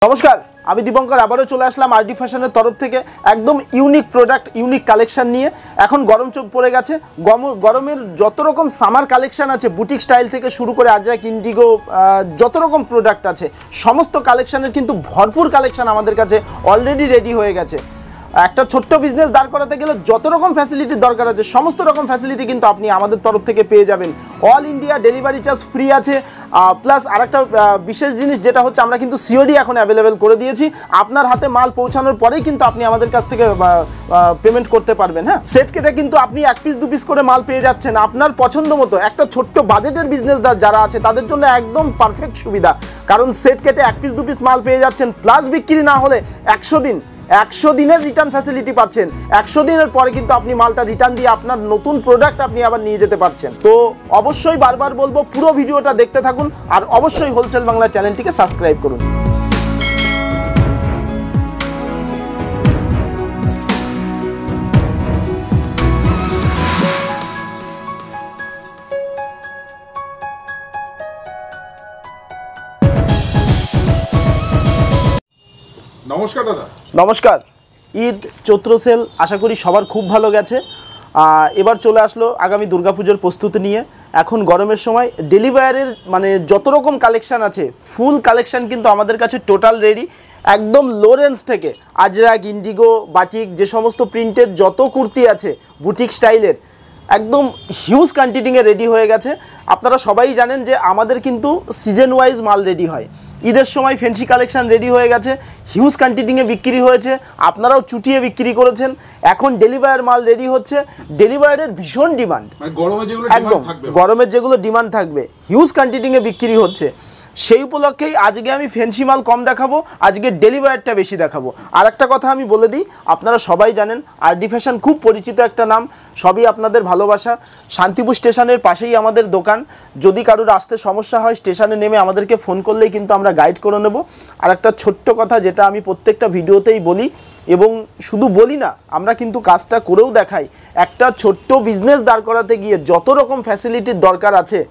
নমস্কার, আমি দীপঙ্কর আবারও চলে আসলাম আরডি ফ্যাশনের তরফ থেকে একদম ইউনিক প্রোডাক্ট, ইউনিক কালেকশন নিয়ে। এখন গরম চোখ পড়ে গেছে, গরমের যত রকম সামার কালেকশন আছে, বুটিক স্টাইল থেকে শুরু করে আজরাক, ইন্ডিগো, যত রকম প্রোডাক্ট আছে সমস্ত কালেকশনের কিন্তু ভরপুর কালেকশন আমাদের কাছে অলরেডি রেডি হয়ে গেছে। একটা ছোট্ট বিজনেস দাঁড় করাতে গেলে যত রকম ফ্যাসিলিটির দরকার আছে সমস্ত রকম ফ্যাসিলিটি কিন্তু আপনি আমাদের তরফ থেকে পেয়ে যাবেন। All India delivery charge free আছে। প্লাস আরেকটা বিশেষ জিনিস যেটা হচ্ছে, আমরা কিন্তু সিওডি এখন অ্যাভেলেবেল করে দিয়েছি। আপনার হাতে মাল পৌঁছানোর পরেই কিন্তু আপনি আমাদের কাছ থেকে পেমেন্ট করতে পারবেন। হ্যাঁ, সেট কেটে কিন্তু আপনি 1 পিস 2 পিস করে মাল পেয়ে যাচ্ছেন আপনার পছন্দ মতো। একটা ছোট্ট বাজেটের বিজনেসদার যারা আছে তাদের জন্য একদম পারফেক্ট সুবিধা, কারণ সেট কেটে 1 পিস 2 পিস মাল পেয়ে যাচ্ছেন। প্লাস বিক্রি না হলে 100 দিনের রিটার্ন ফ্যাসিলিটি পাচ্ছেন। 100 দিনের পরে কিন্তু আপনি মালটা রিটার্ন দিয়ে আপনার নতুন প্রোডাক্ট আপনি আবার নিয়ে যেতে পারছেন। তো অবশ্যই বারবার বলবো, পুরো ভিডিওটা দেখতে থাকুন আর অবশ্যই হোলসেল বাংলা চ্যানেলটিকে সাবস্ক্রাইব করুন। নমস্কার দাদা। নমস্কার। ঈদ চৈত্র সেল আশা করি সবার খুব ভালো গেছে। এবার চলে আসলো আগামী দুর্গাপুজোর প্রস্তুতি নিয়ে। এখন গরমের সময় ডেলিভারের মানে যত রকম কালেকশান আছে, ফুল কালেকশান কিন্তু আমাদের কাছে টোটাল রেডি। একদম লো রেঞ্জ থেকে আজরাক, ইন্ডিগো, বাটিক, যে সমস্ত প্রিন্টের যত কুর্তি আছে বুটিক স্টাইলের, একদম হিউজ কোয়ান্টিটিংয়ে রেডি হয়ে গেছে। আপনারা সবাই জানেন যে আমাদের কিন্তু সিজন ওয়াইজ মাল রেডি হয়। ঈদের সময় ফ্যান্সি কালেকশন রেডি হয়ে গেছে, হিউজ কোয়ান্টিটিংয়ে বিক্রি হয়েছে, আপনারাও চুটিয়ে বিক্রি করেছেন। এখন ডেলিভার মাল রেডি হচ্ছে। ডেলিভারের ভীষণ ডিমান্ড, একদম গরমের যেগুলো ডিমান্ড থাকবে হিউজ কোয়ান্টিটিংয়ে বিক্রি হচ্ছে। সেই উপলক্ষেই আজকে আমি ফ্যান্সি মাল কম দেখাবো, আজকে ডেলিভারটা বেশি দেখাবো। আর একটা কথা আমি বলে দিই, আপনারা সবাই জানেন আরডি ফ্যাশন খুব পরিচিত একটা নাম, সবই আপনাদের ভালোবাসা। শান্তিপুর স্টেশনের পাশেই আমাদের দোকান। যদি কারোর আসতে সমস্যা হয় স্টেশনে নেমে আমাদেরকে ফোন করলেই কিন্তু আমরা গাইড করে নেব। আর একটা ছোট্ট কথা যেটা আমি প্রত্যেকটা ভিডিওতেই বলি, এবং শুধু বলি না, আমরা কিন্তু কাজটা করেও দেখাই। একটা ছোট্ট বিজনেস দাঁড় করাতে গিয়ে যত রকম ফ্যাসিলিটির দরকার আছে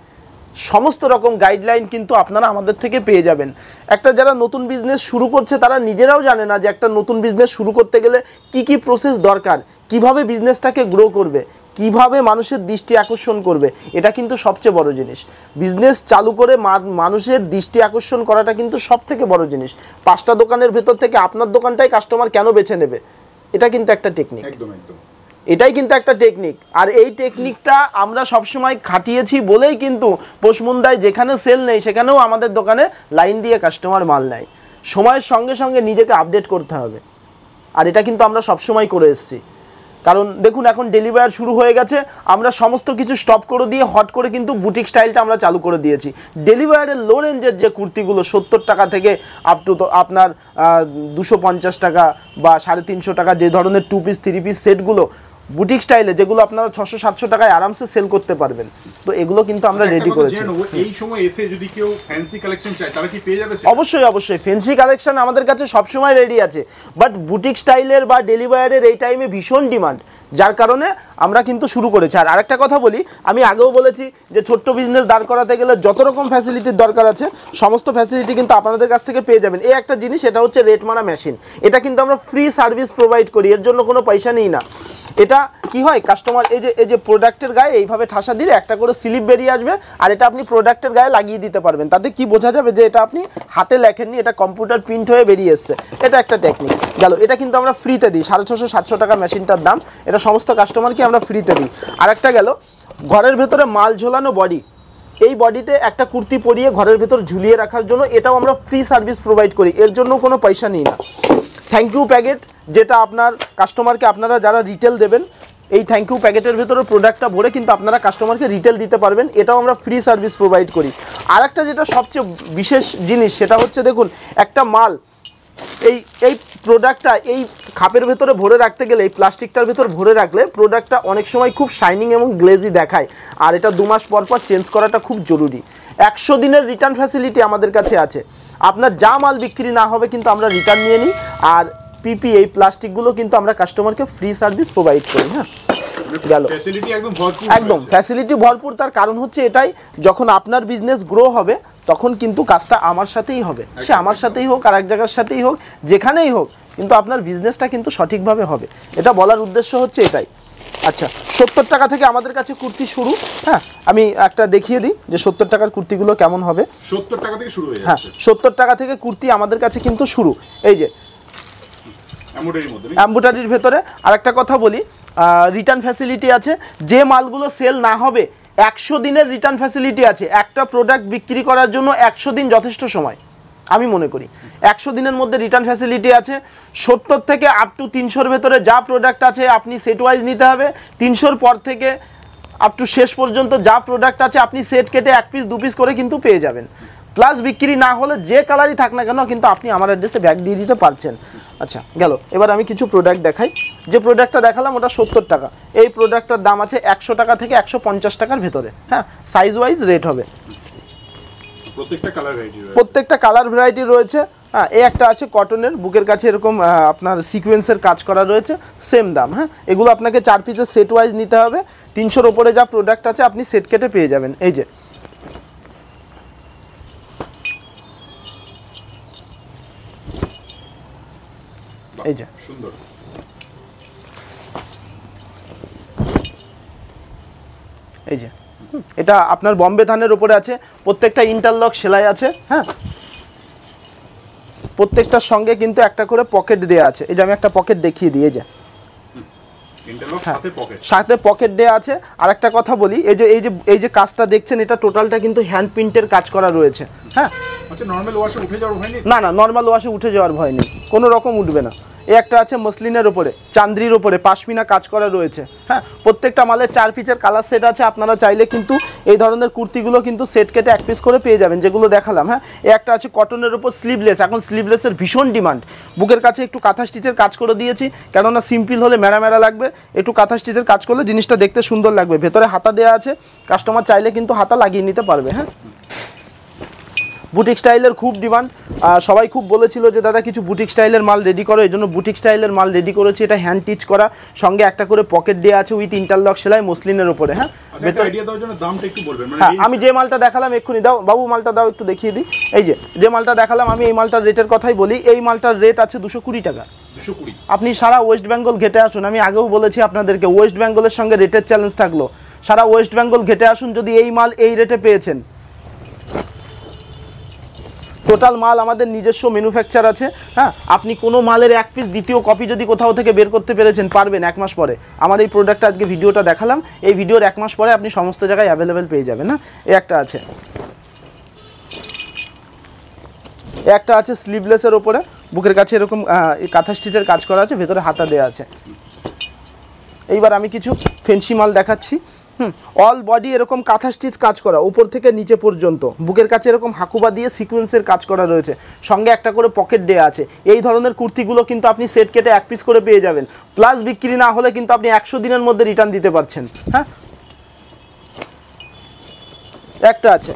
সমস্ত রকম গাইডলাইন কিন্তু আপনারা আমাদের থেকে পেয়ে যাবেন। একটা যারা নতুন বিজনেস শুরু করছে তারা নিজেরাও জানে না যে একটা নতুন বিজনেস শুরু করতে গেলে কি কি প্রসেস দরকার, কিভাবে বিজনেসটাকে গ্রো করবে, কিভাবে মানুষের দৃষ্টি আকর্ষণ করবে। এটা কিন্তু সবচেয়ে বড় জিনিস। বিজনেস চালু করে মানুষের দৃষ্টি আকর্ষণ করাটা কিন্তু সবথেকে বড় জিনিস। 5টা দোকানের ভেতর থেকে আপনার দোকানটাই কাস্টমার কেন বেছে নেবে, এটা কিন্তু একটা টেকনিক। এটাই কিন্তু একটা টেকনিক। আর এই টেকনিকটা আমরা সবসময় খাটিয়েছি বলেই কিন্তু পশমুন্দায় যেখানে সেল নেই সেখানেও আমাদের দোকানে লাইন দিয়ে কাস্টমার মাল নেয়। সময়ের সঙ্গে সঙ্গে নিজেকে আপডেট করতে হবে, আর এটা কিন্তু আমরা সবসময় করে এসেছি। কারণ দেখুন, এখন ডেলিভার শুরু হয়ে গেছে, আমরা সমস্ত কিছু স্টপ করে দিয়ে হট করে কিন্তু বুটিক স্টাইলটা আমরা চালু করে দিয়েছি। ডেলিভারের লো রেঞ্জের যে কুর্তিগুলো 70 টাকা থেকে আপ টু তো আপনার 250 টাকা বা 350 টাকা, যে ধরনের 2 পিস 3 পিস সেটগুলো বুটিক স্টাইলে, যেগুলো আপনারা 600-700 টাকায় আরামসে সেল করতে পারবেন, তো এগুলো কিন্তু আমরা রেডি করেছি। এই সময় এসে যদি কেউ ফ্যান্সি কালেকশন চায় তারা কি পেয়ে যাবে? অবশ্যই অবশ্যই, ফ্যান্সি কালেকশন আমাদের কাছে সব সময় রেডি আছে। বাট বুটিক স্টাইলের বা ডেলিভারের এই টাইমে ভীষণ ডিমান্ড, যার কারণে আমরা কিন্তু শুরু করেছি। আর আরেকটা কথা বলি, আমি আগেও বলেছি যে ছোট্ট বিজনেস দাঁড় করাতে গেলে যত রকম ফ্যাসিলিটির দরকার আছে সমস্ত ফ্যাসিলিটি কিন্তু আপনাদের কাছ থেকে পেয়ে যাবেন। এই একটা জিনিস, এটা হচ্ছে রেট মারা মেশিন। এটা কিন্তু আমরা ফ্রি সার্ভিস প্রোভাইড করি, এর জন্য কোনো পয়সা নিই না। এটা কি হয়, কাস্টমার এই যে প্রোডাক্টের গায়ে এইভাবে ঠাসা দিলে একটা করে স্লিপ বেরিয়ে আসবে, আর এটা আপনি প্রোডাক্টের গায়ে লাগিয়ে দিতে পারবেন। তাতে কি বোঝা যাবে যে এটা আপনি হাতে লেখেননি, এটা কম্পিউটার প্রিন্ট হয়ে বেরিয়ে এসছে। এটা একটা টেকনিক গেল। এটা কিন্তু আমরা ফ্রিতে দিই, 650-700 টাকা মেশিনটার দাম। এটা সমস্ত কাস্টমারকে আমরা ফ্রিতে দিই। আর একটা গেল, ঘরের ভেতরে মাল ঝোলানো বডি। এই বডিতে একটা কুর্তি পরিয়ে ঘরের ভেতর ঝুলিয়ে রাখার জন্য এটাও আমরা ফ্রি সার্ভিস প্রোভাইড করি, এর জন্য কোনো পয়সা নিই না। থ্যাংক ইউ প্যাকেট, যেটা আপনার কাস্টমারকে আপনারা যারা রিটেল দেবেন, এই থ্যাংক ইউ প্যাকেটের ভেতরে প্রোডাক্টটা ভরে কিন্তু আপনারা কাস্টমারকে রিটেল দিতে পারবেন, এটাও আমরা ফ্রি সার্ভিস প্রোভাইড করি। আর একটা যেটা সবচেয়ে বিশেষ জিনিস, সেটা হচ্ছে দেখুন, একটা মাল এই প্রোডাক্টটা এই খাপের ভেতরে ভরে রাখতে গেলে, এই প্লাস্টিকটার ভেতর ভরে রাখলে প্রোডাক্টটা অনেক সময় খুব শাইনিং এবং গ্লেজি দেখায়, আর এটা 2 মাস পর পর চেঞ্জ করাটা খুব জরুরি। 100 দিনের রিটার্ন ফ্যাসিলিটি আমাদের কাছে আছে। আপনার যা মাল বিক্রি না হবে কিন্তু আমরা রিটার্ন নিয়ে নিই। আর পিপি এই প্লাস্টিকগুলো কিন্তু আমরা কাস্টমারকে ফ্রি সার্ভিস প্রোভাইড করি। হ্যাঁ, গেল একদম ফ্যাসিলিটি ভরপুর। তার কারণ হচ্ছে এটাই, যখন আপনার বিজনেস গ্রো হবে তখন কিন্তু কাজটা আমার সাথেই হবে, সে আমার সাথেই হোক আর এক জায়গার সাথেই হোক, যেখানেই হোক, কিন্তু আপনার বিজনেসটা কিন্তু সঠিকভাবে হবে। এটা বলার উদ্দেশ্য হচ্ছে এটাই। আচ্ছা, 70 টাকা থেকে আমাদের কাছে কুর্তি শুরু। হ্যাঁ, আমি একটা দেখিয়ে দিই যে 70 টাকার কুর্তিগুলো কেমন হবে। 70 টাকা থেকে শুরু হয়ে হ্যাঁ, যাচ্ছে 70 টাকা থেকে কুর্তি আমাদের কাছে কিন্তু শুরু। এই যে এমব্রয়ডারির মধ্যে এমব্রয়ডারির ভেতরে। আরেকটা কথা বলি, রিটার্ন ফ্যাসিলিটি আছে। যে মালগুলো সেল না হবে 100 দিনের রিটার্ন ফ্যাসিলিটি আছে। একটা প্রোডাক্ট বিক্রি করার জন্য 100 দিন যথেষ্ট সময় আমি মনে করি। 100 দিনের মধ্যে রিটার্ন ফ্যাসিলিটি আছে। 70 থেকে আপ টু 300-র ভেতরে যা প্রোডাক্ট আছে আপনি সেট ওয়াইজ নিতে হবে। 300-র পর থেকে আপ টু শেষ পর্যন্ত যা প্রোডাক্ট আছে আপনি সেট কেটে 1 পিস 2 পিস করে কিন্তু পেয়ে যাবেন। প্লাস বিক্রি না হলে যে কালারই থাক না কেন কিন্তু আপনি আমার অ্যাড্রেসে ব্যাগ দিয়ে দিতে পারছেন। আচ্ছা গেল, এবার আমি কিছু প্রোডাক্ট দেখাই। যে প্রোডাক্টটা দেখালাম ওটা 70 টাকা। এই প্রোডাক্টটার দাম আছে 100 টাকা থেকে 150 টাকার ভেতরে। হ্যাঁ, সাইজ ওয়াইজ রেট হবে। প্রত্যেকটা কালার ভ্যারাইটি রয়েছে। হ্যাঁ, এই একটা আছে কটনের, বুকের কাছে এরকম আপনার সিকোয়েন্সের কাজ করা রয়েছে, সেম দাম। হ্যাঁ, এগুলো আপনাকে 4 পিসের সেট ওয়াইজ নিতে হবে। 300-র ওপরে যা প্রোডাক্ট আছে আপনি সেট কেটে পেয়ে যাবেন। এই যে এই যে সুন্দর, এই যে এটা আপনার বম্বে ধানের উপরে আছে। প্রত্যেকটা ইন্টারলক সেলাই আছে। হ্যাঁ, প্রত্যেকটার সঙ্গে কিন্তু একটা করে পকেট দেয়া আছে। এই যে আমি একটা পকেট দেখিয়ে দিই, এই যে সাথে পকেট দেয়া আছে। আর একটা কথা বলি, এই যে কাজটা দেখছেন এটা টোটালটা কিন্তু হ্যান্ড প্রিন্টের কাজ করা রয়েছে। হ্যাঁ, আচ্ছা, নরমাল ওয়াশে উঠে যাওয়ার ভয় নেই? না না, নরমাল ওয়াশে উঠে যাওয়ার ভয় নেই, কোনো রকম উঠবে না। এই একটা আছে মসলিনের উপরে, চান্দ্রির উপরে পাশমিনা কাজ করা রয়েছে। হ্যাঁ, প্রত্যেকটা মালের 4 পিসের কালার সেট আছে। আপনারা চাইলে কিন্তু এই ধরনের কুর্তিগুলো কিন্তু সেট কেটে 1 পিস করে পেয়ে যাবেন, যেগুলো দেখালাম। হ্যাঁ, এই একটা আছে কটনের উপর স্লিভলেস। এখন স্লিভলেসের ভীষণ ডিমান্ড। বুকের কাছে একটু কাঁথা স্টিচের কাজ করে দিয়েছি, কেননা সিম্পল হলে মেরা মেরা লাগবে। একটু কাঁথা স্টিচের কাজ করলে জিনিসটা দেখতে সুন্দর লাগবে। ভেতরে হাতা দেওয়া আছে, কাস্টমার চাইলে কিন্তু হাতা লাগিয়ে নিতে পারবে। হ্যাঁ, বুটিক স্টাইলের খুব ডিমান্ড। সবাই খুব বলেছিল যে দাদা কিছু বুটিক স্টাইলের মাল রেডি করো, এই জন্য বুটিক স্টাইলের মাল রেডি করেছি। এটা হ্যান্ড টিচ করা, সঙ্গে একটা করে পকেট দেওয়া আছে উইথ ইন্টারলক সেলাই মসলিনের উপরে। হ্যাঁ, আমি যে মালটা দেখালাম এক্ষুনি, দাও বাবু মালটা দাও, একটু দেখিয়ে দিই। এই যে মালটা দেখালাম আমি, এই মালটার রেটের কথাই বলি। এই মালটার রেট আছে 220 টাকা। আপনি সারা ওয়েস্ট বেঙ্গল ঘেটে আসুন। আমি আগেও বলেছি আপনাদেরকে, ওয়েস্ট বেঙ্গলের সঙ্গে রেটের চ্যালেঞ্জ থাকলো। সারা ওয়েস্ট বেঙ্গল ঘেটে আসুন, যদি এই মাল এই রেটে পেয়েছেন। টোটাল মাল আমাদের নিজস্ব ম্যানুফ্যাকচার আছে। হ্যাঁ, আপনি কোনো মালের 1 পিস দ্বিতীয় কপি যদি কোথাও থেকে বের করতে পেরেছেন পারবেন 1 মাস পরে। আমার এই প্রোডাক্টটা আজকে ভিডিওটা দেখালাম, এই ভিডিওর 1 মাস পরে আপনি সমস্ত জায়গায় অ্যাভেলেবেল পেয়ে যাবেন। হ্যাঁ, এই একটা আছে, একটা আছে স্লিভলেসের ওপরে, বুকের কাছে এরকম কাঁথা স্টিচের কাজ করা আছে, ভেতরে হাতা দেওয়া আছে। এইবার আমি কিছু ফেন্সি মাল দেখাচ্ছি। অল বডি এরকম কাঁথা স্টিচ কাজ করা, উপর থেকে নিচে পর্যন্ত। বুকের কাছে এরকম হাকুবা দিয়ে সিকোয়েন্সের কাজ করা রয়েছে, সঙ্গে একটা করে পকেট দেওয়া আছে। এই ধরনের কুর্তিগুলো কিন্তু আপনি সেট কেটে 1 পিস করে পেয়ে যাবেন। প্লাস বিক্রি না হলে কিন্তু আপনি 100 দিনের মধ্যে রিটার্ন দিতে পারছেন। হ্যাঁ, একটা আছে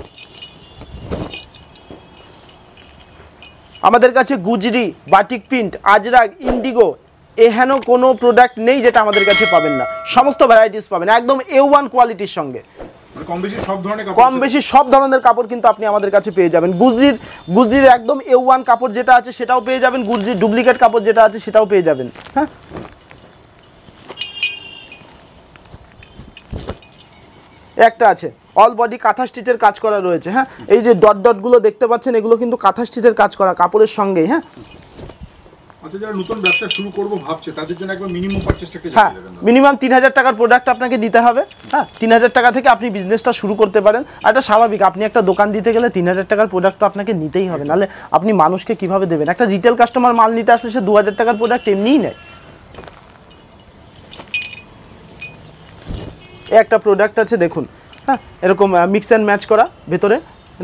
আমাদের কাছে Gujri, batik print, Ajrak, Indigo, এহেন কোনো প্রোডাক্ট নেই যেটা আমাদের কাছে পাবেন না। সমস্ত ভ্যারাইটিস পাবেন একদম A1 কোয়ালিটির সঙ্গে। কম বেশি সব ধরনের কাপড় কিন্তু আপনি আমাদের কাছে পেয়ে যাবেন। গুজরির একদম A1 কাপড় যেটা আছে সেটাও পেয়ে যাবেন, গুজরির ডুপ্লিকেট কাপড় যেটা আছে সেটাও পেয়ে যাবেন। হ্যাঁ, একটা আছে অল বডি কাঁথা স্টিচের কাজ করা রয়েছে। হ্যাঁ, এই যে ডট ডটগুলো দেখতে পাচ্ছেন এগুলো কিন্তু কাঁথা স্টিচের কাজ করা কাপড়ের সঙ্গেই। হ্যাঁ, আচ্ছা, যারা নতুন ব্যবসা শুরু করব ভাবছে তাদের জন্য একবার মিনিমাম পারচেজটা কি? হ্যাঁ, মিনিমাম 3000 টাকার প্রোডাক্ট আপনাকে দিতে হবে। হ্যাঁ, 3000 টাকা থেকে আপনি বিজনেসটা শুরু করতে পারেন। আর এটা স্বাভাবিক, আপনি একটা দোকান দিতে গেলে 3000 টাকার প্রোডাক্ট তো আপনাকে নিতেই হবে, নাহলে আপনি মানুষকে কিভাবে দেবেন? একটা রিটেল কাস্টমার মাল নিতে আসলে সে 2000 টাকার প্রোডাক্ট এমনিই নেয়। একটা প্রোডাক্ট আছে দেখুন। হ্যাঁ, এরকম মিক্স অ্যান্ড ম্যাচ করা, ভেতরে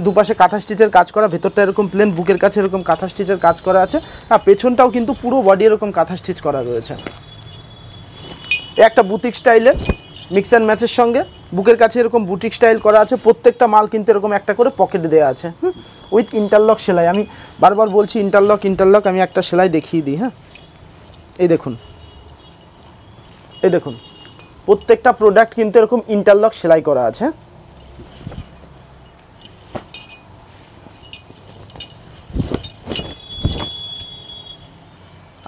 দুপাশে কাঁথা স্টিচের কাজ করা, ভেতরটা এরকম প্লেন, বুকের কাছে এরকম কাঁথা স্টিচের কাজ করা আছে। হ্যাঁ, পেছনটাও কিন্তু পুরো বডি এরকম কাঁথা স্টিচ করা রয়েছে। একটা বুটিক স্টাইলের মিক্স অ্যান্ড ম্যাচের সঙ্গে বুকের কাছে এরকম বুটিক স্টাইল করা আছে। প্রত্যেকটা মাল কিন্তু এরকম একটা করে পকেট দেওয়া আছে উইথ ইন্টারলক সেলাই। আমি বারবার বলছি ইন্টারলক, আমি একটা সেলাই দেখিয়ে দিই। হ্যাঁ, এই দেখুন, এই দেখুন, প্রত্যেকটা প্রোডাক্ট কিন্তু এরকম ইন্টারলক সেলাই করা আছে।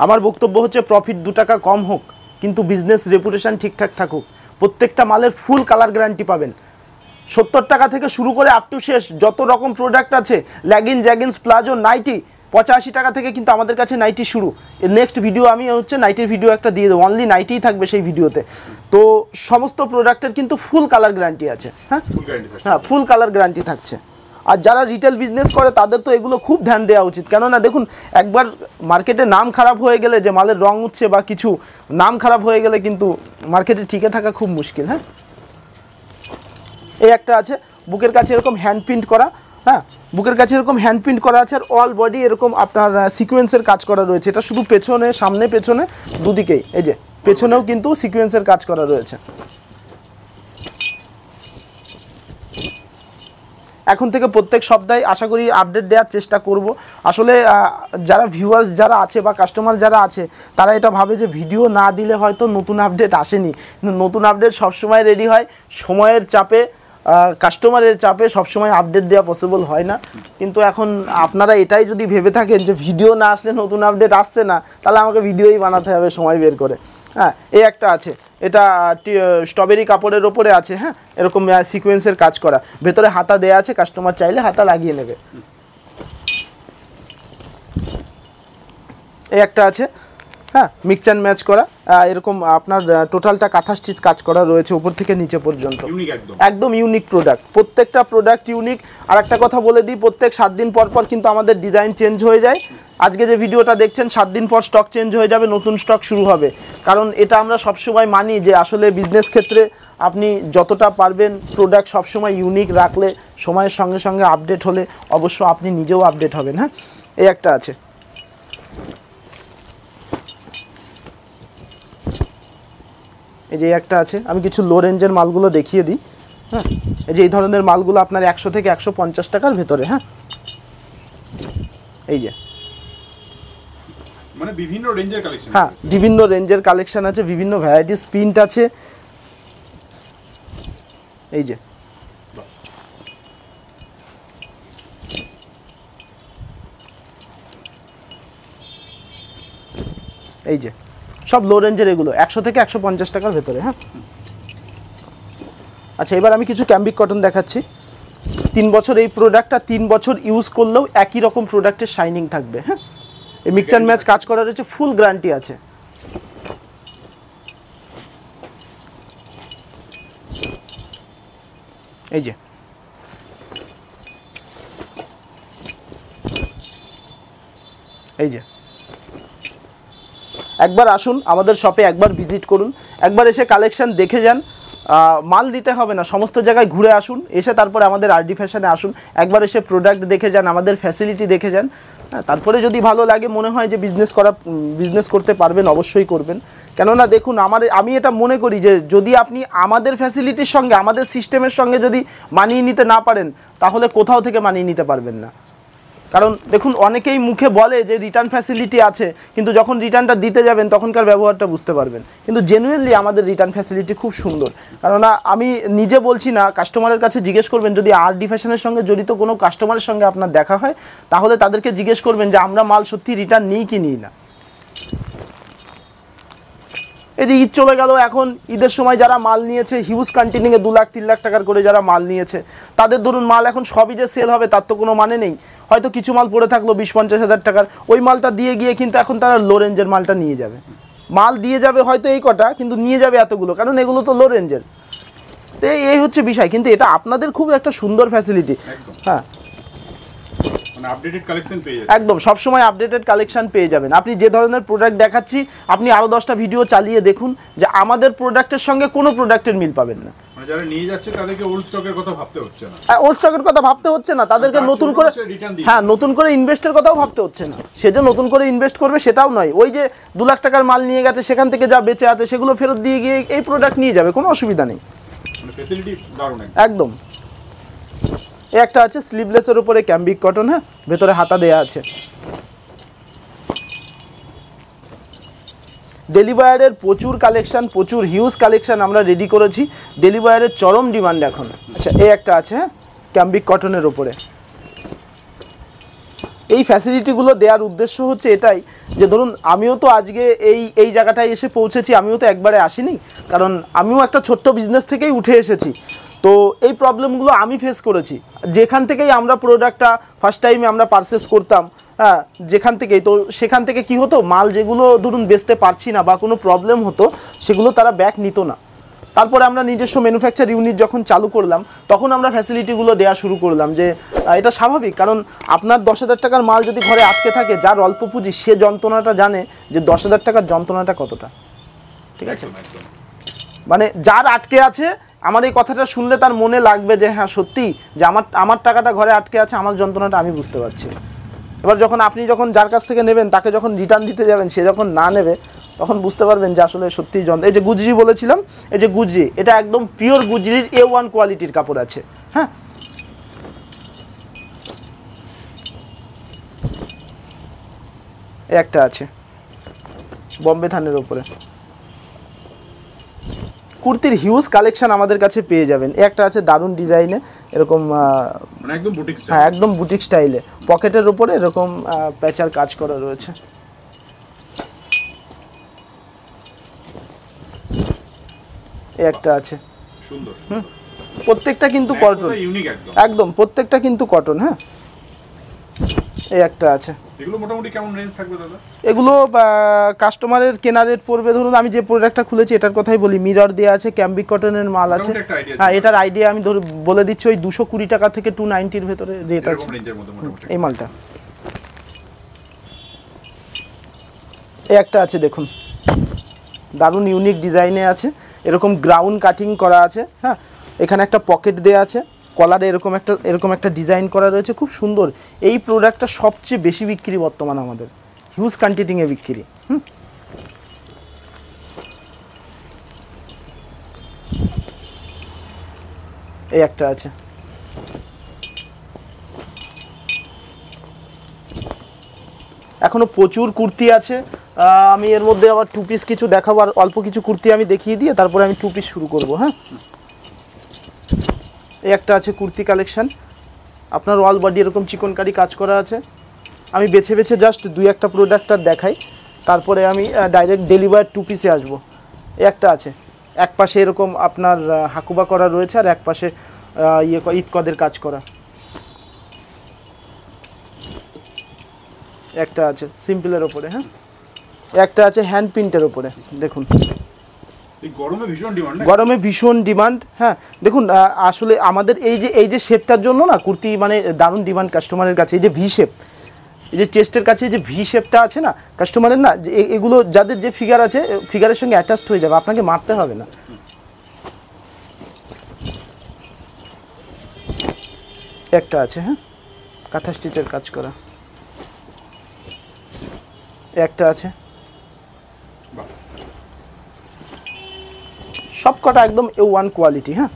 আমার বক্তব্য হচ্ছে প্রফিট 2 টাকা কম হোক, কিন্তু বিজনেস রেপুটেশন ঠিকঠাক থাকুক। প্রত্যেকটা মালের ফুল কালার গ্যারান্টি পাবেন। 70 টাকা থেকে শুরু করে আপ টু শেষ যত রকম প্রোডাক্ট আছে, লেগিন, জ্যাগিন্স, প্লাজো, নাইটি, 85 টাকা থেকে কিন্তু আমাদের কাছে নাইটি শুরু। নেক্সট ভিডিও আমি হচ্ছে নাইটির ভিডিও একটা দিয়ে দেবো, অনলি নাইটিই থাকবে সেই ভিডিওতে। তো সমস্ত প্রোডাক্টের কিন্তু ফুল কালার গ্যারান্টি আছে। হ্যাঁ হ্যাঁ, ফুল কালার গ্যারান্টি থাকছে। আর যারা রিটেল বিজনেস করে তাদের তো এগুলো খুব ধ্যান দেওয়া উচিত, কেননা দেখুন একবার মার্কেটে নাম খারাপ হয়ে গেলে, যে মালের রং উঠছে বা কিছু নাম খারাপ হয়ে গেলে কিন্তু মার্কেটে টিকে থাকা খুব মুশকিল। হ্যাঁ, এই একটা আছে বুকের কাছে এরকম হ্যান্ড প্রিন্ট করা। হ্যাঁ, বুকের কাছে এরকম হ্যান্ড প্রিন্ট করা আছে, আর অল বডি এরকম আপনার সিকোয়েন্সের কাজ করা রয়েছে। এটা শুধু পেছনে, সামনে পেছনে দুদিকেই, এই যে পেছনেও কিন্তু সিকোয়েন্সের কাজ করা রয়েছে। এখন থেকে প্রত্যেক সপ্তাহে আশা করি আপডেট দেওয়ার চেষ্টা করব। আসলে যারা ভিউয়ার্স যারা আছে বা কাস্টমার যারা আছে, তারা এটা ভাবে যে ভিডিও না দিলে হয়তো নতুন আপডেট আসেনি, কিন্তু নতুন আপডেট সবসময় রেডি হয়। সময়ের চাপে, কাস্টমারের চাপে সবসময় আপডেট দেওয়া পসিবল হয় না। কিন্তু এখন আপনারা এটাই যদি ভেবে থাকেন যে ভিডিও না আসলে নতুন আপডেট আসছে না, তাহলে আমাকে ভিডিওই বানাতে হবে সময় বের করে। হ্যাঁ, এই একটা আছে, এটা স্ট্রবেরি কাপড়ের ওপরে আছে। হ্যাঁ, এরকম সিকোয়েন্সের কাজ করা, ভেতরে হাতা দেয়া আছে, কাস্টমার চাইলে হাতা লাগিয়ে নেবে। এই একটা আছে, হ্যাঁ, মিক্স অ্যান্ড ম্যাচ করা, এরকম আপনার টোটালটা কাঁথা স্টিচ কাজ করা রয়েছে উপর থেকে নিচে পর্যন্ত। একদম ইউনিক প্রোডাক্ট, প্রত্যেকটা প্রোডাক্ট ইউনিক। আর একটা কথা বলে দিই, প্রত্যেক 7 দিন পর পর কিন্তু আমাদের ডিজাইন চেঞ্জ হয়ে যায়। আজকে যে ভিডিওটা দেখছেন 7 দিন পর স্টক চেঞ্জ হয়ে যাবে, নতুন স্টক শুরু হবে। কারণ এটা আমরা সবসময় মানি যে আসলে বিজনেস ক্ষেত্রে আপনি যতটা পারবেন প্রোডাক্ট সবসময় ইউনিক রাখলে, সময়ের সঙ্গে সঙ্গে আপডেট হলে অবশ্য আপনি নিজেও আপডেট হবেন। হ্যাঁ, এই একটা আছে, এই যে একটা আছে। আমি কিছু লো রেঞ্জের মালগুলো দেখিয়ে দিই। হ্যাঁ, এই যে এই ধরনের মালগুলো আপনার 100 থেকে 150 টাকার ভেতরে। হ্যাঁ, এই যে মানে বিভিন্ন রেঞ্জের কালেকশন। হ্যাঁ, বিভিন্ন রেঞ্জের কালেকশন আছে, বিভিন্ন ভ্যারাইটিস প্রিন্ট আছে। এই যে এই যে সব লো রেঞ্জের, এগুলো 100 থেকে 150 টাকার ভেতরে। হ্যাঁ, আচ্ছা, এবার আমি কিছু ক্যাম্বিক কটন দেখাচ্ছি। 3 বছর এই প্রোডাক্টটা 3 বছর ইউজ করলেও একই রকম প্রোডাক্টের শাইনিং থাকবে। হ্যাঁ, এই মিক্স অ্যান্ড ম্যাচ কাজ করা রয়েছে, ফুল গ্যারান্টি আছে। এই যে এই যে একবার আসুন আমাদের শপে, একবার ভিজিট করুন, একবার এসে কালেকশন দেখে যান। মাল দিতে হবে না, সমস্ত জায়গায় ঘুরে আসুন, এসে তারপরে আমাদের আরডি ফ্যাশনে আসুন, একবার এসে প্রোডাক্ট দেখে যান, আমাদের ফ্যাসিলিটি দেখে যান। তারপরে যদি ভালো লাগে, মনে হয় যে বিজনেস করতে পারবেন, অবশ্যই করবেন। কেননা দেখুন, আমি এটা মনে করি যে যদি আপনি আমাদের ফ্যাসিলিটির সঙ্গে, আমাদের সিস্টেমের সঙ্গে যদি মানিয়ে নিতে না পারেন, তাহলে কোথাও থেকে মানিয়ে নিতে পারবেন না। কারণ দেখুন, অনেকেই মুখে বলে যে রিটার্ন ফ্যাসিলিটি আছে, কিন্তু যখন রিটার্নটা দিতে যাবেন তখনকার ব্যবহারটা বুঝতে পারবেন। কিন্তু জেনুইনলি আমাদের রিটার্ন ফ্যাসিলিটি খুব সুন্দর। কেননা আমি নিজে বলছি না, কাস্টমারের কাছে জিজ্ঞেস করবেন, যদি আরডি ফ্যাশনের সঙ্গে জড়িত কোনো কাস্টমারের সঙ্গে আপনার দেখা হয়, তাহলে তাদেরকে জিজ্ঞেস করবেন যে আমরা মাল সত্যি রিটার্ন নিই কি নিই না। এই যে ঈদ চলে গেল, এখন ঈদের সময় যারা মাল নিয়েছে হিউজ কন্টিনিউয়ে 2 লাখ 3 লাখ টাকার করে যারা মাল নিয়েছে, তাদের ধরুন মাল এখন সবই যে সেল হবে তার তো কোনো মানে নেই। হয়তো কিছু মাল পড়ে থাকলো 20-50 হাজার টাকার, ওই মালটা দিয়ে গিয়ে কিন্তু এখন তারা লো রেঞ্জের মালটা নিয়ে যাবে। মাল দিয়ে যাবে হয়তো এই কটা, কিন্তু নিয়ে যাবে এতগুলো, কারণ এগুলো তো লো রেঞ্জের। তো এই হচ্ছে বিষয়, কিন্তু এটা আপনাদের খুব একটা সুন্দর ফ্যাসিলিটি। হ্যাঁ, মানে আপডেটেড কালেকশন পেয়ে যাবেন, একদম সবসময় আপডেটেড কালেকশন পেয়ে যাবেন। আপনি যে ধরনের প্রোডাক্ট দেখাচ্ছি, আপনি আরও 10টা ভিডিও চালিয়ে দেখুন যে আমাদের প্রোডাক্টের সঙ্গে কোনো প্রোডাক্টের মিল পাবেন না। মানে যারা নিয়ে যাচ্ছে তাদেরকে ওল্ড স্টকের কথা ভাবতে হচ্ছে না। ওল্ড স্টকের কথা ভাবতে হচ্ছে না, তাদেরকে নতুন করে, হ্যাঁ, নতুন করে ইনভেস্টের কথাও ভাবতে হচ্ছে না। সে যে নতুন করে ইনভেস্ট করবে সেটাও নয়, ওই যে 2 লাখ টাকার মাল নিয়ে গেছে, সেখান থেকে যা বেঁচে আছে সেগুলো ফেরত দিয়ে গিয়ে এই প্রোডাক্ট নিয়ে যাবে, কোনো অসুবিধা নেই। ফ্যাসিলিটি দারুণ একদম। একটা আছে স্লিভলেসের উপরে ক্যাম্বিক কটন। হ্যাঁ, ভেতরে হাতা দেয়া আছে। ডেলিভারের প্রচুর কালেকশন, প্রচুর হিউজ কালেকশন আমরা রেডি করেছি। ডেলিভারের চরম ডিমান্ড এখন। আচ্ছা, এই একটা আছে, হ্যাঁ, ক্যাম্বিক কটনের উপরে। এই ফ্যাসিলিটিগুলো দেওয়ার উদ্দেশ্য হচ্ছে এটাই যে ধরুন আমিও তো আজকে এই জায়গাটায় এসে পৌঁছেছি, আমিও তো একবারে আসিনি, কারণ আমিও একটা ছোট্ট বিজনেস থেকেই উঠে এসেছি। তো এই প্রবলেমগুলো আমি ফেস করেছি, যেখান থেকেই আমরা প্রোডাক্টটা ফার্স্ট টাইমে আমরা পারচেস করতাম, হ্যাঁ, যেখান থেকেই, তো সেখান থেকে কি হতো, মাল যেগুলো ধরুন বেচতে পারছি না বা কোনো প্রবলেম হতো সেগুলো তারা ব্যাক নিত না। তারপরে আমরা নিজস্ব ম্যানুফ্যাকচার ইউনিট যখন চালু করলাম তখন আমরা ফ্যাসিলিটিগুলো দেওয়া শুরু করলাম, যে এটা স্বাভাবিক, কারণ আপনার 10,000 টাকার মাল যদি ঘরে আটকে থাকে, যার অল্প পুঁজি সে যন্ত্রণাটা জানে যে 10,000 টাকার যন্ত্রণাটা কতটা, ঠিক আছে? মানে যার আটকে আছে, আমার এই কথাটা শুনলে তার মনে লাগবে যে হ্যাঁ সত্যি, যে আমার টাকাটা ঘরে আটকে আছে, আমার যন্ত্রণাটা আমি বুঝতে পারছি। এবার যখন আপনি যার কাছ থেকে নেবেন তাকে যখন রিটার্ন দিতে যাবেন, সে যখন না নেবে তখন বুঝতে পারবেন যে আসলে সত্যিই যন্ত্র। এই যে গুজরি বলেছিলাম, এই যে গুজরি, এটা একদম পিওর গুজরির A1 কোয়ালিটির কাপড় আছে, হ্যাঁ। একটা আছে বম্বে থানের উপরে, কুর্তির হিউজ কালেকশন আমাদের কাছে পেয়ে যাবেন। একটা আছে দারুণ ডিজাইনে, এরকম মানে একদম বুটিক স্টাইল, হ্যাঁ একদম বুটিক স্টাইলে, পকেটের উপরে এরকম প্যাচার কাজ করা রয়েছে। একটা আছে সুন্দর, প্রত্যেকটা কিন্তু কটন, ইউনিক একদম, একদম প্রত্যেকটা কিন্তু কটন, হ্যাঁ। এই একটা আছে। এগুলো মোটামুটি কেমন রেঞ্জ থাকবে দাদা? এগুলো কাস্টমারের কেনা রেট পড়বে, ধরুন আমি যে প্রোডাক্টটা খুলেছি এটার কথাই বলি, মিরর দেওয়া আছে, ক্যাম্বিক কটনের মাল আছে, হ্যাঁ এটার আইডিয়া আমি বলে দিচ্ছি, ওই 220 টাকা থেকে 290-র ভেতরে রেট আছে এই মালটা। এই একটা আছে দেখুন, দারুণ ইউনিক ডিজাইনে আছে, এরকম গ্রাউন্ড কাটিং করা আছে, হ্যাঁ, এখানে একটা পকেট দেওয়া আছে, কলারে এরকম একটা ডিজাইন করা রয়েছে, খুব সুন্দর। এই প্রোডাক্টটা সবচেয়ে বেশি বিক্রি বর্তমান আমাদের, হিউজ কোয়ান্টিটিংয়ে বিক্রি। এই একটা আছে, এখনো প্রচুর কুর্তি আছে, আমি এর মধ্যে আবার 2 পিস কিছু দেখাবো, আর অল্প কিছু কুর্তি আমি দেখিয়ে দিয়ে তারপরে আমি 2 পিস শুরু করব, হ্যাঁ। এই একটা আছে কুর্তি কালেকশন, আপনার অল বডি এরকম চিকনকারি কাজ করা আছে। আমি বেছে বেছে জাস্ট 2-1টা প্রোডাক্টটা দেখাই, তারপরে আমি ডাইরেক্ট ডেলিভার 2 পিসে আসবো। এই একটা আছে, এক পাশে এরকম আপনার হাকুবা করা রয়েছে, আর এক পাশে ঈদকদের কাজ করা। একটা আছে সিম্পলের ওপরে, হ্যাঁ। একটা আছে হ্যান্ড প্রিন্টের ওপরে, দেখুন গরমে ভীষণ ডিমান্ড, হ্যাঁ। দেখুন আসলে আমাদের এই যে শেপটার জন্য না কুর্তি মানে দারুণ ডিমান্ড কাস্টমারের কাছে। এই যে ভি শেপ, এই যে চেস্টের কাছে যে ভি শেপটা আছে না কাস্টমারের, না এগুলো যাদের যে ফিগার আছে, ফিগারের সঙ্গে অ্যাটাচড হয়ে যাবে, আপনাকে মারতে হবে না। একটা আছে, হ্যাঁ, কাঁথা স্টিচের কাজ করা। একটা আছে, সবকটা একদম A1 কোয়ালিটি, হ্যাঁ।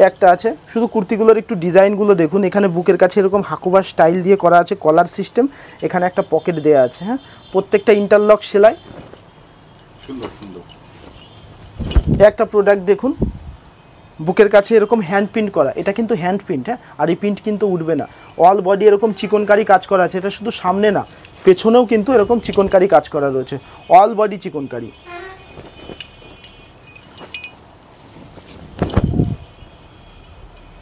একটা আছে, শুধু কুর্তিগুলোর একটু ডিজাইনগুলো দেখুন, এখানে বুকের কাছে এরকম হাকুবা স্টাইল দিয়ে করা আছে, কলার সিস্টেম, এখানে একটা পকেট দেওয়া আছে, হ্যাঁ, প্রত্যেকটা ইন্টারলক সেলাই, সুন্দর সুন্দর। একটা প্রোডাক্ট দেখুন, বুকের কাছে এরকম হ্যান্ড প্রিন্ট করা, এটা কিন্তু হ্যান্ড প্রিন্ট, হ্যাঁ, আর এই প্রিন্ট কিন্তু উঠবে না। অল বডি এরকম চিকনকারি কাজ করা আছে, এটা শুধু সামনে না পেছনেও কিন্তু এরকম চিকনকারি কাজ করা রয়েছে, অল বডি চিকনকারি।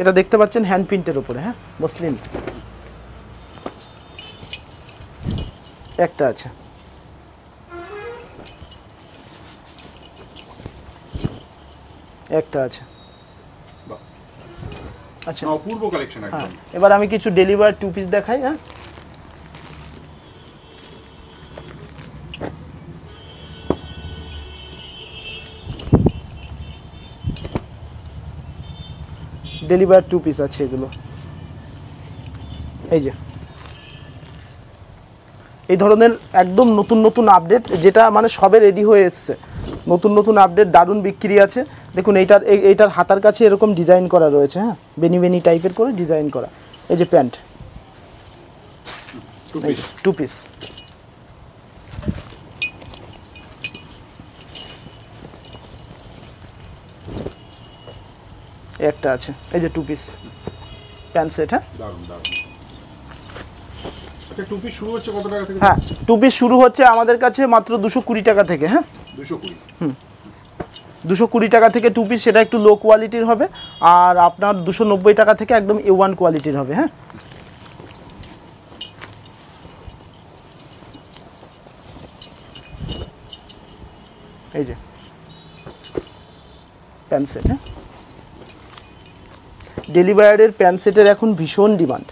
এটা দেখতে পাচ্ছেন হ্যান্ড প্রিন্টের উপরে, হ্যাঁ, মসলিন। একটা আছে, একটা আছে, আচ্ছা অপূর্ব কালেকশন একদম। এবার আমি কিছু ডেলিভার 2 পিস দেখাই, হ্যাঁ। ডেলিভার 2 পিস আছে এগুলো, এই যে এই ধরনের একদম নতুন নতুন আপডেট, যেটা মানে সবে রেডি হয়ে এসছে, নতুন নতুন আপডেট, দারুণ বিক্রি আছে। দেখুন এইটার হাতার কাছে এরকম ডিজাইন করা রয়েছে, হ্যাঁ, বেনি বেনি টাইপের করে ডিজাইন করা। এই যে প্যান্ট 2 পিস, একটা আছে, এই যে 2 পিস প্যান্ট সেট, হ্যাঁ। আচ্ছা টু পিস শুরু হচ্ছে কত টাকা থেকে? হ্যাঁ, 2 পিস শুরু হচ্ছে আমাদের কাছে মাত্র 220 টাকা থেকে। হ্যাঁ, 220। 220 টাকা থেকে 2 পিস, সেটা একটু লো কোয়ালিটির হবে। আর আপনার 290 টাকা থেকে একদম A1 কোয়ালিটির হবে। হ্যাঁ, এই যে প্যান্ট সেট। হ্যাঁ, ডেলিভারের প্যান্ট সেটের এখন ভীষণ ডিমান্ড,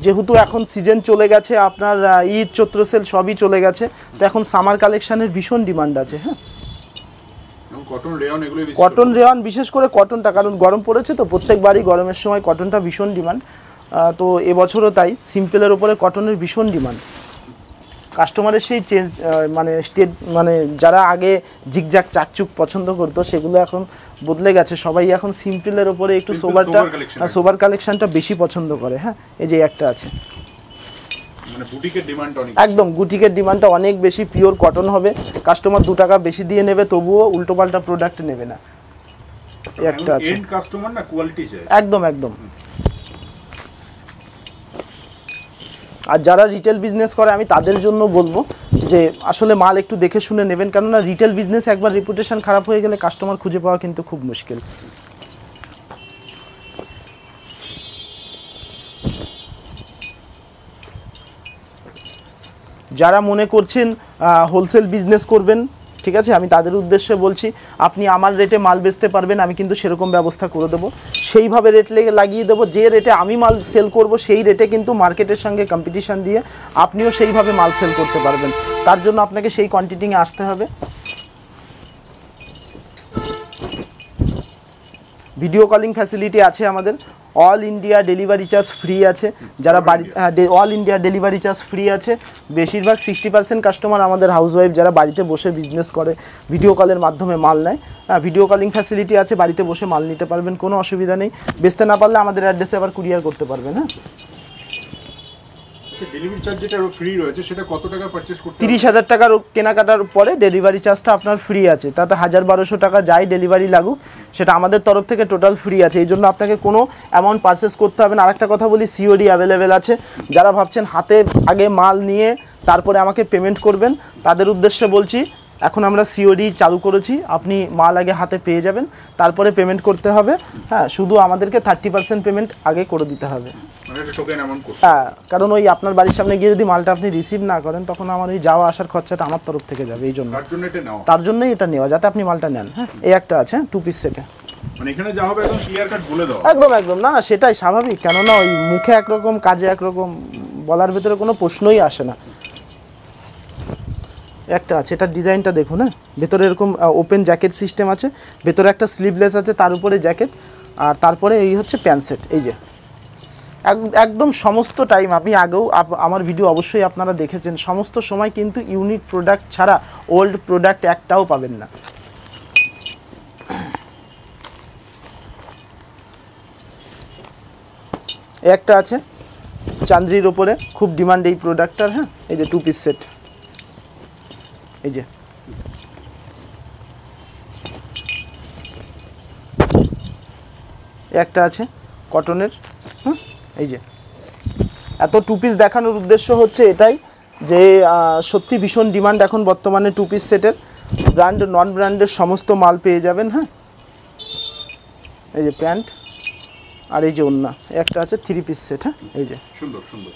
যেহেতু এখন সিজন চলে গেছে, আপনার ঈদ চৈত্র সেল সবই চলে গেছে, তো এখন সামার কালেকশনের ভীষণ ডিমান্ড আছে। হ্যাঁ, কটন রেয়ন এগুলো বেশি কটন রেওয়ান, বিশেষ করে কটনটা, কারণ গরম পড়েছে তো প্রত্যেকবারই গরমের সময় কটনটা ভীষণ ডিমান্ড। তো এবছরও তাই সিম্পলের ওপরে কটনের ভীষণ ডিমান্ড। কাস্টমারের সেই চেঞ্জ, মানে যারা আগে জিগজাক চাকচুক পছন্দ করতো সেগুলো এখন বদলে গেছে, সবাই এখন সিম্পলের ওপরে একটু সোবার কালেকশনটা বেশি পছন্দ করে। হ্যাঁ, এই যে একটা আছে, মানে বুটিকের ডিমান্ড অনেক, একদম বুটিকের ডিমান্ডটা অনেক বেশি, পিওর কটন হবে, কাস্টমার 2 টাকা বেশি দিয়ে নেবে তবুও উল্টোপাল্টা প্রোডাক্ট নেবে না। একটা আছে, এন্ড কাস্টমার না কোয়ালিটি চাই, একদম একদম। আর যারা রিটেল বিজনেস করে আমি তাদের জন্য বলবো যে আসলে মাল একটু দেখে শুনে নেবেন, কেননা রিটেল বিজনেস একবার রেপুটেশন খারাপ হয়ে গেলে কাস্টমার খুঁজে পাওয়া কিন্তু খুব মুশকিল। যারা মনে করছেন হোলসেল বিজনেস করবেন, ঠিক আছে, আমি তাদের উদ্দেশ্যে বলছি, আপনি আমার রেটে মাল বেচতে পারবেন, আমি কিন্তু সেরকম ব্যবস্থা করে দেবো, সেইভাবে রেট লাগিয়ে দেবো, যে রেটে আমি মাল সেল করব সেই রেটে কিন্তু মার্কেটের সঙ্গে কম্পিটিশন দিয়ে আপনিও সেইভাবে মাল সেল করতে পারবেন। তার জন্য আপনাকে সেই কোয়ান্টিটিংয়ে আসতে হবে। ভিডিও কলিং ফ্যাসিলিটি আছে আমাদের, all India delivery charge free আছে। যারা বাড়ি all India delivery charge free আছে। বেশিরভাগ 60% কাস্টমার আমাদের হাউসওয়াইফ যারা বাড়িতে বসে বিজনেস করে, ভিডিও কলের মাধ্যমে মাল নেয়। ভিডিও কলিং ফ্যাসিলিটি আছে, বাড়িতে বসে মাল নিতে পারবেন, কোনো অসুবিধা নেই। বেচতে না পারলে আমাদের অ্যাড্রেসে আবার কুরিয়ার করতে পারবেন। হ্যাঁ, ডেলিভারি চার্জ যেটা ফ্রি রয়েছে সেটা কত টাকা পারচেজ করতে হবে? 30,000 টাকার কেনাকাটার পরে ডেলিভারি চার্জটা আপনার ফ্রি আছে, তাতে 1,000-1,200 টাকা যাই ডেলিভারি লাগুক সেটা আমাদের তরফ থেকে টোটাল ফ্রি আছে। এই জন্য আপনাকে কোনো অ্যামাউন্ট পারচেস করতে হবে না। আরেকটা কথা বলি, সিওডি অ্যাভেলেবেল আছে। যারা ভাবছেন হাতে আগে মাল নিয়ে তারপরে আমাকে পেমেন্ট করবেন, তাদের উদ্দেশ্যে বলছি এখন আমরা সিওডি চালু করেছি, আপনি মাল আগে হাতে পেয়ে যাবেন, তারপরে পেমেন্ট করতে হবে। হ্যাঁ, শুধু আমাদেরকে 30% পেমেন্ট আগে করে দিতে হবে। হ্যাঁ, কারণ ওই আপনার বাড়ির সামনে গিয়ে যদি মালটা আপনি রিসিভ না করেন তখন আমার ওই যাওয়া আসার খরচাটা আমার তরফ থেকে যাবে, এই জন্য তার জন্যই এটা নেওয়া, যাতে আপনি মালটা নেন। হ্যাঁ, এই একটা আছে 2 পিস সেটে, মানে এখানে যা হবে একদম ক্লিয়ার কাট বলে দাও। একদম একদম, না সেটাই স্বাভাবিক, কেননা ওই মুখে একরকম কাজে একরকম, বলার ভেতরে কোনো প্রশ্নই আসে না। একটা আছে, এটার ডিজাইনটা দেখুন। হ্যাঁ, ভেতরে এরকম ওপেন জ্যাকেট সিস্টেম আছে, ভেতরে একটা স্লিভলেস আছে, তার উপরে জ্যাকেট, আর তারপরে এই হচ্ছে প্যান্ট সেট। এই যে একদম সমস্ত টাইম, আপনি আগেও আমার ভিডিও অবশ্যই আপনারা দেখেছেন, সমস্ত সময় কিন্তু ইউনিক প্রোডাক্ট ছাড়া ওল্ড প্রোডাক্ট একটাও পাবেন না। একটা আছে চান্দ্রির ওপরে, খুব ডিমান্ড এই প্রোডাক্টটার। হ্যাঁ, এই যে 2 পিস সেট, এই যে একটা আছে কটনের। হ্যাঁ, এই যে এত 2 পিস দেখানোর উদ্দেশ্য হচ্ছে এটাই যে সত্যি ভীষণ ডিমান্ড এখন বর্তমানে 2 পিস সেটের। ব্র্যান্ড নন ব্র্যান্ডের সমস্ত মাল পেয়ে যাবেন। হ্যাঁ, এই যে প্যান্ট, আর এই যে ওন্না। একটা আছে 3 পিস সেট। হ্যাঁ, এই যে সুন্দর সুন্দর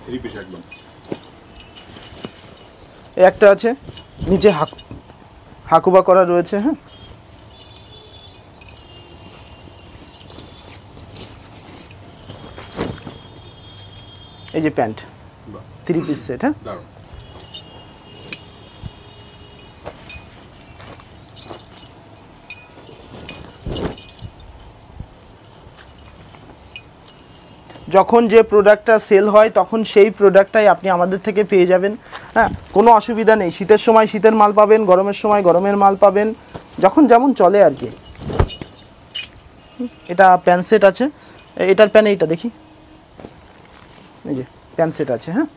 3 পিস একদম। একটা আছে নিচে হাকুবা করা রয়েছে। হ্যাঁ, এই যে প্যান্ট 3 পিস সেট। হ্যাঁ, যখন যে প্রোডাক্টটা সেল হয় তখন সেই প্রোডাক্টটাই আপনি আমাদের থেকে পেয়ে যাবেন। হ্যাঁ, কোনো অসুবিধা নেই। শীতের সময় শীতের মাল পাবেন, গরমের সময় গরমের মাল পাবেন, যখন যেমন চলে আর কি। এটা প্যান্ট সেট আছে, এটার প্যান এইটা দেখি, এই যে প্যান্ট সেট আছে। হ্যাঁ,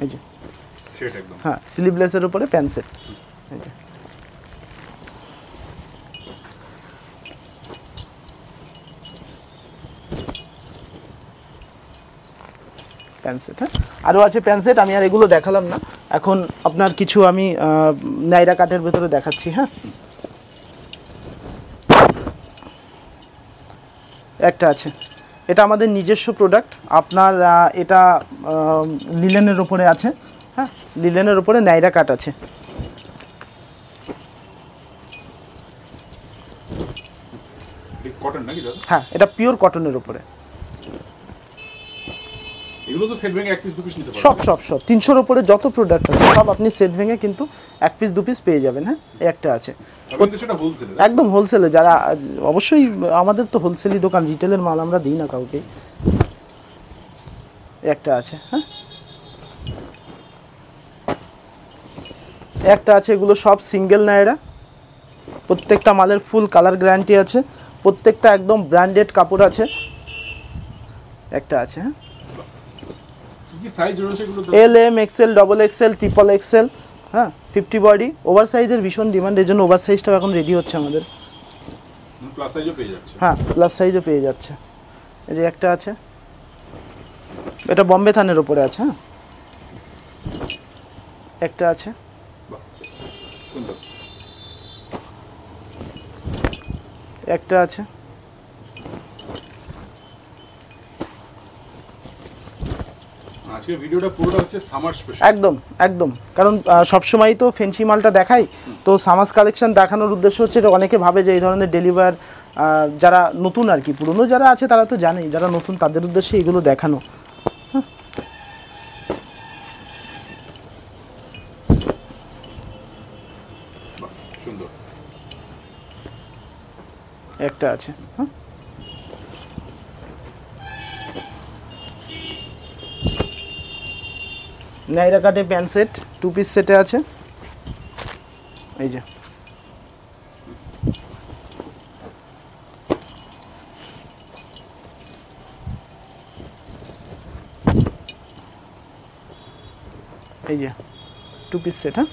এই যে, হ্যাঁ, স্লিভলেসের উপরে প্যান্ট সেট। Pant set. হ্যাঁ, আরও আছে প্যান্ট সেট, আমি আর এগুলো দেখালাম না। এখন আপনার কিছু আমি নাইরা কাটের ভেতরে দেখাচ্ছি। হ্যাঁ, একটা আছে, এটা আমাদের নিজস্ব প্রোডাক্ট। আপনার এটা লিলেনের ওপরে আছে। হ্যাঁ, লিলেনের ওপরে নাইরা কাট আছে। কটন নাকি দাদা? হ্যাঁ, এটা পিওর কটনের ওপরে। এগুলো তো সেট ভেঙে এক পিস দু পিস নিতে পারবেন। সব 300-র উপরে যত প্রোডাক্ট আছে সব আপনি সেট ভেঙে কিন্তু 1 পিস 2 পিস পেয়ে যাবেন। হ্যাঁ, এই একটা আছে আপনি তো সেটা হোলসেল। একদম হোলসেলে, যারা অবশ্যই আমাদের তো হোলসেলই দোকান, রিটেলের মাল আমরা দিই না কাউকে। একটা আছে। হ্যাঁ, একটা আছে, এগুলো সব সিঙ্গেল নাইরা, প্রত্যেকটা মালের ফুল কালার গ্যারান্টি আছে, প্রত্যেকটা একদম ব্র্যান্ডেড কাপড় আছে। একটা আছে। হ্যাঁ, কি সাইজ রয়েছে এগুলো? L, M, XL, double XL, triple XL. হ্যাঁ, 50 বডি। ওভার সাইজের ভীষণ ডিমান্ড, এর জন্য ওভার সাইজটাও এখন রেডি হচ্ছে আমাদের। প্লাস সাইজও পেয়ে যাচ্ছে। হ্যাঁ, প্লাস সাইজও পেয়ে যাচ্ছে। এই যে একটা আছে, এটা বম্বে থানের ওপরে আছে। হ্যাঁ, একটা আছে। বাহ, সুন্দর। একটা আছে। আজকের ভিডিওটা পুরোটা হচ্ছে সামার স্পেশাল। একদম একদম, কারণ সবসময়ই তো ফেন্সি মালটা দেখাই, তো সামাস কালেকশন দেখানোর উদ্দেশ্য হচ্ছে এটা। অনেকে ভাবে যে এই ধরনের ডেলিভার, যারা নতুন আর কি, পুরনো যারা আছে তারা তো জানেই, যারা নতুন তাদের উদ্দেশ্যে এগুলো দেখানো। বাহ, সুন্দর। একটা আছে। হ্যাঁ, নাইরা কাটে প্যান্ট সেট 2 পিস সেটে আছে। এই যে এই যে 2 পিস সেট। হ্যাঁ,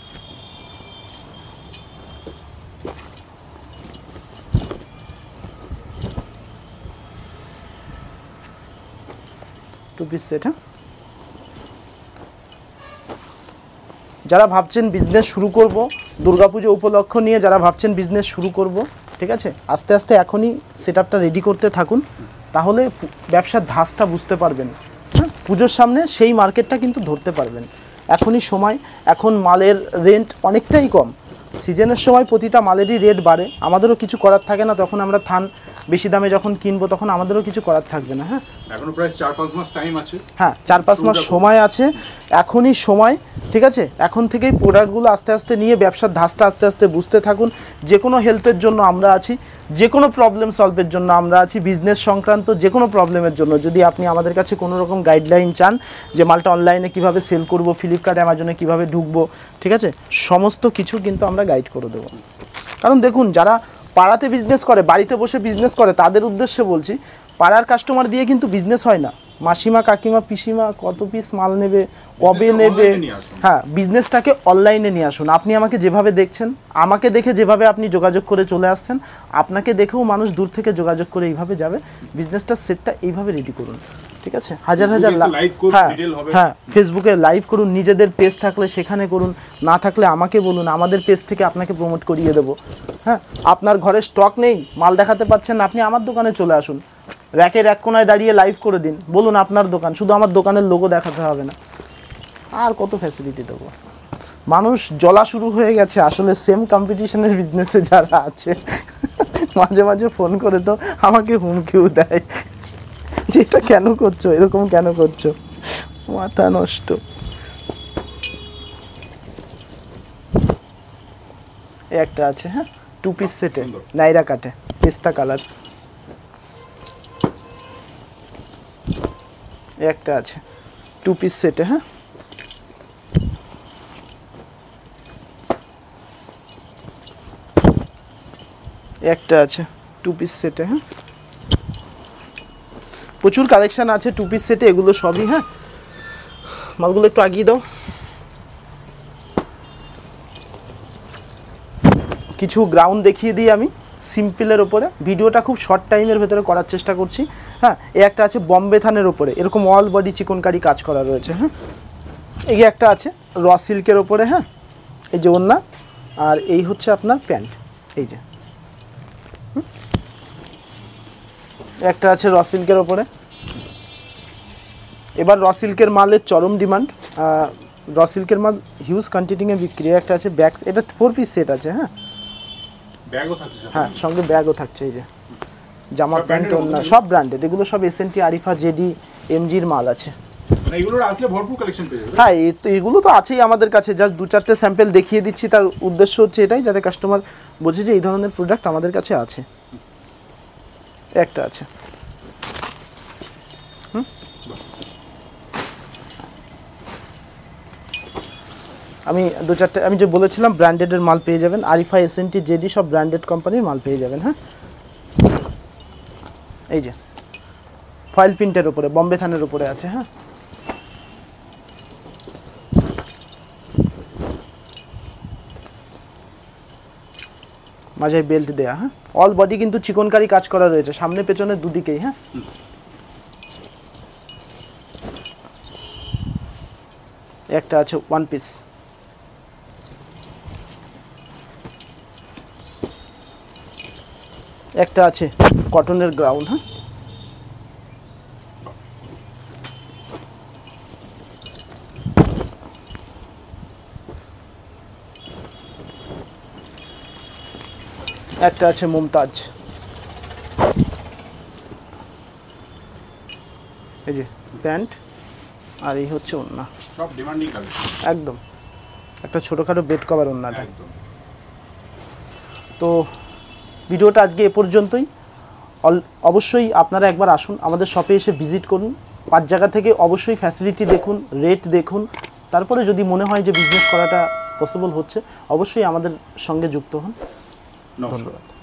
টু পিস সেট। হ্যাঁ, যারা ভাবছেন বিজনেস শুরু করব, দুর্গাপুজো উপলক্ষ নিয়ে যারা ভাবছেন বিজনেস শুরু করব, ঠিক আছে, আস্তে আস্তে এখনই সেটআপটা রেডি করতে থাকুন, তাহলে ব্যবসার ধাঁচটা বুঝতে পারবেন। হ্যাঁ, পুজোর সামনে সেই মার্কেটটা কিন্তু ধরতে পারবেন। এখনই সময়, এখন মালের রেন্ট অনেকটাই কম। সিজনের সময় প্রতিটা মালেরই রেট বাড়ে, আমাদেরও কিছু করার থাকে না, তখন আমরা থান বেশি দামে যখন কিনবো তখন আমাদেরও কিছু করার থাকবে না। হ্যাঁ, এখনো প্রায় 4-5 মাস টাইম আছে। হ্যাঁ, 4-5 মাস সময় আছে, এখনই সময়। ঠিক আছে, এখন থেকেই প্রোডাক্টগুলো আস্তে আস্তে নিয়ে ব্যবসার ধাঁচটা আস্তে আস্তে বুঝতে থাকুন। যে কোনো হেল্পের জন্য আমরা আছি, যে কোনো প্রবলেম সলভের জন্য আমরা আছি, বিজনেস সংক্রান্ত যে কোনো প্রবলেমের জন্য। যদি আপনি আমাদের কাছে কোনো রকম গাইডলাইন চান যে মালটা অনলাইনে কিভাবে সেল করব, ফ্লিপকার্ট অ্যামাজনে কিভাবে ঢুকবো, ঠিক আছে, সমস্ত কিছু কিন্তু আমরা গাইড করে দেবো। কারণ দেখুন, যারা পাড়াতে বিজনেস করে, বাড়িতে বসে বিজনেস করে, তাদের উদ্দেশ্যে বলছি, পাড়ার কাস্টমার দিয়ে কিন্তু বিজনেস হয় না। মাসিমা, কাকিমা, পিসিমা কত পিস মাল নেবে, কবে নেবে, হ্যাঁ, বিজনেসটাকে অনলাইনে নিয়ে আসুন। আপনি আমাকে যেভাবে দেখছেন, আমাকে দেখে যেভাবে আপনি যোগাযোগ করে চলে আসছেন, আপনাকে দেখেও মানুষ দূর থেকে যোগাযোগ করে এইভাবে যাবে। বিজনেসটার সেটটা এইভাবে রেডি করুন। ঠিক আছে, হাজার হাজার, হ্যাঁ হ্যাঁ, ফেসবুকে লাইভ করুন, নিজেদের পেজ থাকলে সেখানে করুন, না থাকলে আমাকে বলুন, আমাদের পেজ থেকে আপনাকে প্রমোট করিয়ে দেবো। হ্যাঁ, আপনার ঘরে স্টক নেই, মাল দেখাতে পাচ্ছেন না, আপনি আমার দোকানে চলে আসুন, র্যাকের এক কোনায় দাঁড়িয়ে লাইভ করে দিন, বলুন আপনার দোকান, শুধু আমার দোকানের লোগো দেখাতে হবে না। আর কত ফ্যাসিলিটি দেবো। মানুষ জ্বলা শুরু হয়ে গেছে আসলে সেম কম্পিটিশনের বিজনেসে যারা আছে, মাঝে মাঝে ফোন করে তো আমাকে হুমকিও দেয় যে এটা কেন করছো, এরকম কেন করছো, মাথা নষ্ট। একটা আছে, হ্যাঁ, 2 পিস সেটে নাইরা কাটে পেস্তা কালার। একটা আছে 2 পিস সেটে। হ্যাঁ, একটা আছে 2 পিস সেটে। হ্যাঁ, প্রচুর কালেকশন আছে 2 পিস সেটে, এগুলো সবই। হ্যাঁ, মালগুলো একটু আগিয়ে দাও। কিছু গ্রাউন্ড দেখিয়ে দিই আমি, সিম্পলের ওপরে। ভিডিওটা খুব শর্ট টাইমের ভেতরে করার চেষ্টা করছি। হ্যাঁ, এই একটা আছে বম্বে থানের ওপরে, এরকম অল বডি চিকনকারি কাজ করা রয়েছে। হ্যাঁ, এই একটা আছে র সিল্কের ওপরে। হ্যাঁ, এই যে ওড়না, আর এই হচ্ছে আপনার প্যান্ট। এই যে একটা আছে র সিল্কের ওপরে। এবার র সিল্কের মালের চরম ডিমান্ড, র সিল্কের মাল হিউজ কোয়ান্টিটিতে বিক্রি। একটা আছে ব্যাগ, এটা 4 পিস সেট আছে। হ্যাঁ, ব্যাগও থাকছে সাথে? হ্যাঁ, সঙ্গে ব্যাগও থাকছে। এই যে জামা সব প্যান্ট, branded ওড়না মতো? সব ব্র্যান্ডেড, এগুলো সব এসএনটি, আরিফা, জেডি, এমজির মাল আছে। মানে এগুলোর আসলে ভরপুর কালেকশন পেয়ে যাবে। হ্যাঁ, এগুলো তো আছেই আমাদের কাছে, জাস্ট 2-4টে স্যাম্পল দেখিয়ে দিচ্ছি। তার উদ্দেশ্য হচ্ছে এটাই, যাতে কাস্টমার বোঝে যে এই ধরনের প্রোডাক্ট আমাদের কাছে আছে। একটা আছে। আমি 2-4টে, আমি যে বলেছিলাম ব্র্যান্ডেডের মাল পেয়ে যাবেন, আরিফা, এসএনটি, জেডি সব ব্র্যান্ডেড কোম্পানির মাল পেয়ে যাবেন। হ্যাঁ, এই যে ফয়েল প্রিন্টের উপরে, বম্বে থানের উপরে আছে। হ্যাঁ, মাঝে বেল্ট দেয়া। হ্যাঁ, অল বডি কিন্তু চিকনকারি কাজ করা রয়েছে, সামনে পেছনে দুদিকেই। হ্যাঁ, একটা আছে ওয়ান পিস। একটা আছে কটনের গ্রাউন্ড। হ্যাঁ, একটা আছে মুমতাজ। এই যে প্যান্ট, আর এই হচ্ছে ওড়না। সব ডিমান্ডিং কালেকশন একদম একটা ছোটোখাটো বেড কভার ওড়নাটা। একদম। তো ভিডিওটা আজকে এ পর্যন্তই। অবশ্যই আপনারা একবার আসুন, আমাদের শপে এসে ভিজিট করুন। 5 জায়গা থেকে অবশ্যই ফ্যাসিলিটি দেখুন, রেট দেখুন। তারপরে যদি মনে হয় যে বিজনেস করাটা পসিবল হচ্ছে, অবশ্যই আমাদের সঙ্গে যুক্ত হন। নমস্কার। ধন্যবাদ।